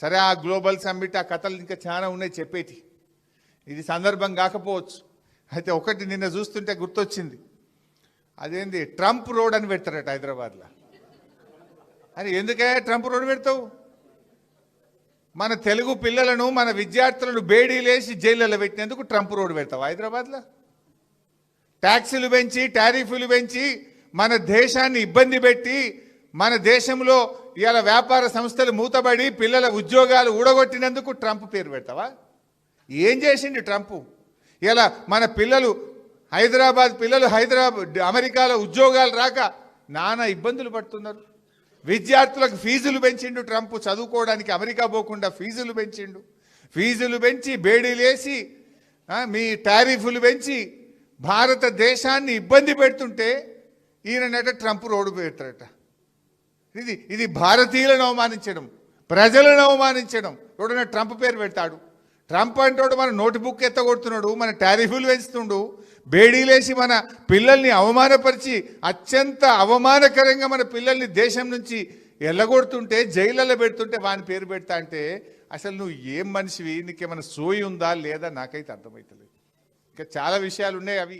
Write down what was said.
సరే ఆ global summit ఆ కథలు ఇంకా చాలా ఉన్నాయి చెప్పేటి, ఇది సందర్భం కాకపోవచ్చు. అయితే ఒకటి నిన్న చూస్తుంటే గుర్తొచ్చింది, అదేంది ట్రంప్ రోడ్ అని పెడతారట హైదరాబాద్లో. అని ఎందుకే ట్రంప్ రోడ్ పెడతావు? మన తెలుగు పిల్లలను మన విద్యార్థులను బేడీలేసి జైళ్ళలో పెట్టినందుకు ట్రంప్ రోడ్ పెడతావు హైదరాబాద్లో? ట్యాక్సీలు పెంచి టారిఫ్లు పెంచి మన దేశాన్ని ఇబ్బంది పెట్టి మన దేశంలో ఇవాళ వ్యాపార సంస్థలు మూతబడి పిల్లల ఉద్యోగాలు ఊడగొట్టినందుకు ట్రంప్ పేరు పెడతావా? ఏం చేసిండు ట్రంప్? ఇలా మన పిల్లలు హైదరాబాద్ అమెరికాలో ఉద్యోగాలు రాక నానా ఇబ్బందులు పడుతున్నారు. విద్యార్థులకు ఫీజులు పెంచిండు ట్రంప్, చదువుకోవడానికి అమెరికా పోకుండా ఫీజులు పెంచి బేడీలేసి మీ టారిఫ్లు పెంచి భారతదేశాన్ని ఇబ్బంది పెడుతుంటే ఈయనట ట్రంప్ రోడ్డు పెడతారట. ఇది భారతీయులను అవమానించడం, ప్రజలను అవమానించడం. ఎవడన్నా ట్రంప్ పేరు పెడతాడు? ట్రంప్ అంటాడు మన నోట్బుక్ ఎత్తగొడుతున్నాడు, మన టారిఫ్లు పెంచుతుండు, బేడీలేసి మన పిల్లల్ని అవమానపరిచి అత్యంత అవమానకరంగా మన పిల్లల్ని దేశం నుంచి ఎల్లగొడుతుంటే జైళ్ళలో పెడుతుంటే వాని పేరు పెడతా అంటే అసలు నువ్వు ఏం మనిషివి? నీకేమైనా సోయి ఉందా లేదా? నాకైతే అర్థమవుతలేదు. ఇంకా చాలా విషయాలు ఉన్నాయి. అవి